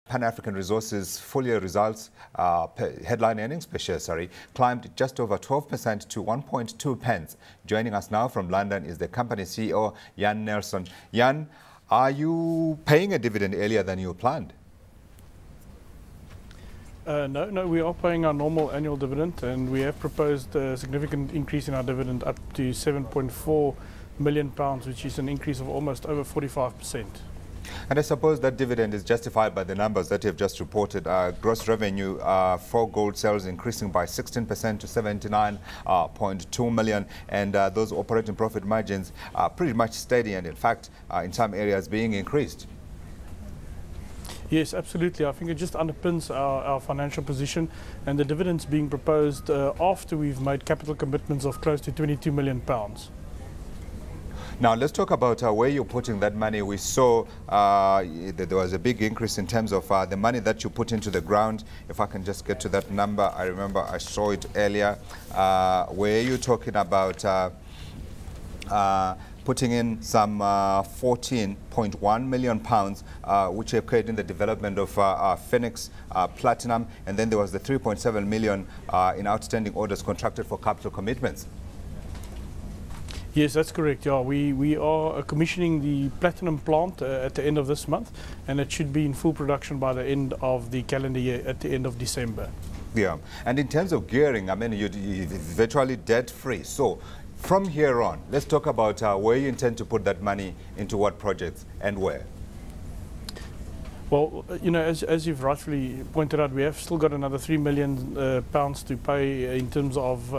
Pan-African Resources full-year results, headline earnings per share, climbed just over 12% to 1.2 pence. Joining us now from London is the company CEO, Jan Nelson. Jan, are you paying a dividend earlier than you planned? No, we are paying our normal annual dividend, and we have proposed a significant increase in our dividend up to £7.4 million, which is an increase of almost over 45%. And I suppose that dividend is justified by the numbers that you've just reported. Gross revenue for gold sales increasing by 16% to 79.2 million, and those operating profit margins are pretty much steady, and in fact, in some areas being increased. Yes, absolutely. I think it just underpins our financial position, and the dividends being proposed after we've made capital commitments of close to £22 million. Now let's talk about where you're putting that money. We saw that there was a big increase in terms of the money that you put into the ground. If I can just get to that number, I remember I saw it earlier. Where you're talking about putting in some £14.1 million, which occurred in the development of Phoenix Platinum, and then there was the £3.7 million in outstanding orders contracted for capital commitments. Yes, that's correct. Yeah, we are commissioning the platinum plant at the end of this month, and it should be in full production by the end of the calendar year, at the end of December. Yeah, and in terms of gearing, I mean, you're virtually debt-free. So from here on, let's talk about where you intend to put that money, into what projects and where. Well, you know, as you've rightfully pointed out, we have still got another £3 million to pay in terms of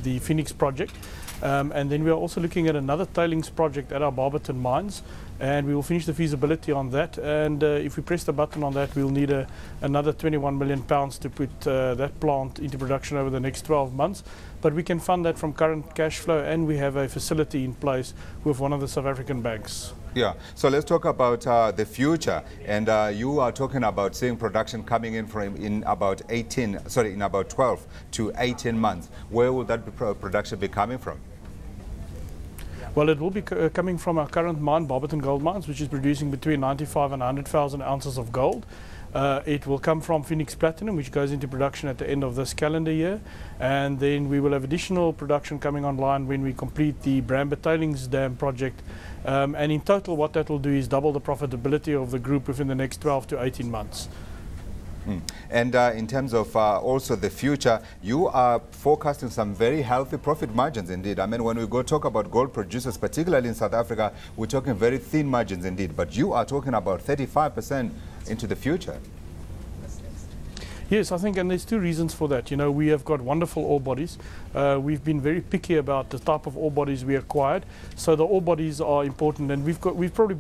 the Phoenix project. And then we are also looking at another tailings project at our Barberton mines, and we will finish the feasibility on that. And if we press the button on that, we'll need another £21 million to put that plant into production over the next 12 months. But we can fund that from current cash flow, and we have a facility in place with one of the South African banks. Yeah, so let's talk about the future. And you are talking about seeing production coming in about 12 to 18 months. Where will that production be coming from? Well, it will be coming from our current mine, Barberton Gold Mines, which is producing between 95 and 100,000 ounces of gold. It will come from Phoenix Platinum, which goes into production at the end of this calendar year. And then we will have additional production coming online when we complete the Bramber Tailings Dam project. And in total, what that will do is double the profitability of the group within the next 12 to 18 months. And in terms of also the future, you are forecasting some very healthy profit margins indeed. I mean, when we go talk about gold producers, particularly in South Africa, we're talking very thin margins indeed. But you are talking about 35% into the future. Yes, I think, and there's two reasons for that. You know, we have got wonderful ore bodies. We've been very picky about the type of ore bodies we acquired. So the ore bodies are important, and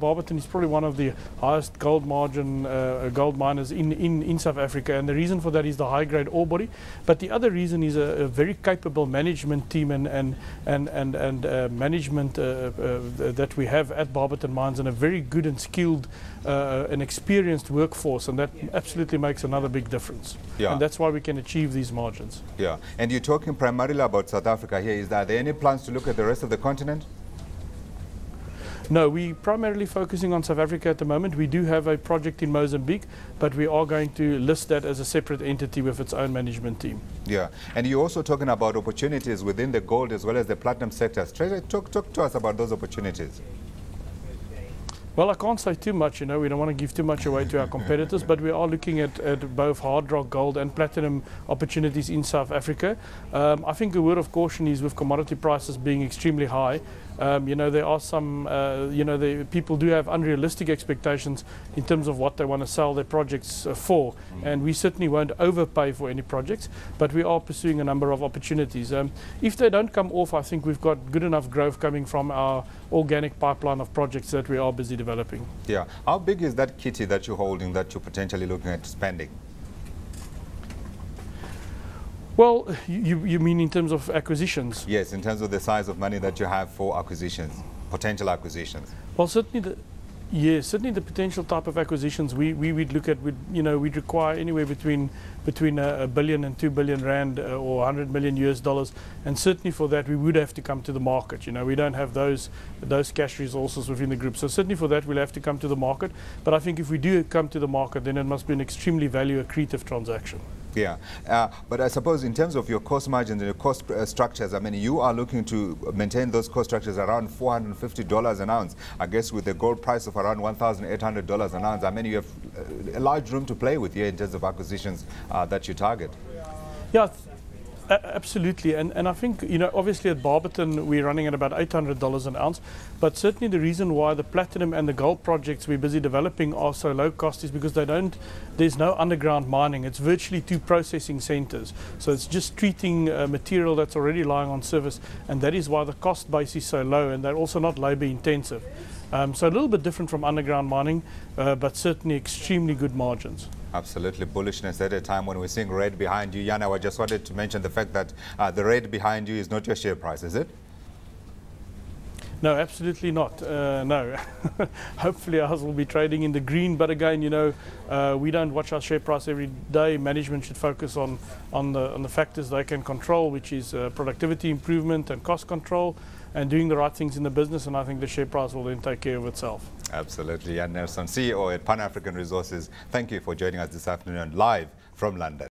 Barberton is probably one of the highest gold margin gold miners in South Africa, and the reason for that is the high grade ore body. But the other reason is a very capable management team and management that we have at Barberton Mines, and a very good and skilled and experienced workforce, and that absolutely makes another big difference. Yeah. And that's why we can achieve these margins. Yeah, and you're talking primarily about South Africa here. Are there any plans to look at the rest of the continent? No, we're primarily focusing on South Africa at the moment. We do have a project in Mozambique, but we are going to list that as a separate entity with its own management team. Yeah, and you're also talking about opportunities within the gold as well as the platinum sectors. Talk to us about those opportunities. Well, I can't say too much, you know, we don't want to give too much away to our competitors, but we are looking at both hard rock gold and platinum opportunities in South Africa. I think a word of caution is with commodity prices being extremely high. You know, there are some, people do have unrealistic expectations in terms of what they want to sell their projects for, and we certainly won't overpay for any projects, but we are pursuing a number of opportunities. If they don't come off, I think we've got good enough growth coming from our organic pipeline of projects that we are busy developing. Yeah. How big is that kitty that you're holding that you're potentially looking at spending? Well, you mean in terms of acquisitions? Yes, in terms of the size of money that you have for acquisitions, potential acquisitions. Well, certainly Yes, certainly the potential type of acquisitions we would look at would, we'd require anywhere between a billion and 2 billion rand or 100 million US dollars, and certainly for that we would have to come to the market. We don't have those cash resources within the group, so certainly for that we'll have to come to the market. But I think if we do come to the market, then it must be an extremely value accretive transaction. Yeah, but I suppose in terms of your cost margins and your cost structures, I mean, you are looking to maintain those cost structures around $450 an ounce. I guess with the gold price of around $1,800 an ounce, I mean, you have a large room to play with here in terms of acquisitions that you target. Yeah. Absolutely, and I think, obviously at Barberton we're running at about $800 an ounce, but certainly the reason why the platinum and the gold projects we're busy developing are so low cost is because there's no underground mining. It's virtually 2 processing centers, so it's just treating material that's already lying on surface, and that is why the cost base is so low, and they're also not labor intensive. So a little bit different from underground mining, but certainly extremely good margins. Absolutely, bullishness at a time when we're seeing red behind you. Yana, I just wanted to mention the fact that the red behind you is not your share price, is it? No, absolutely not. No. Hopefully ours will be trading in the green, but again, we don't watch our share price every day. Management should focus on the factors they can control, which is productivity improvement and cost control, and doing the right things in the business, and I think the share price will then take care of itself. Absolutely. Jan Nelson, CEO at Pan African Resources, thank you for joining us this afternoon live from London.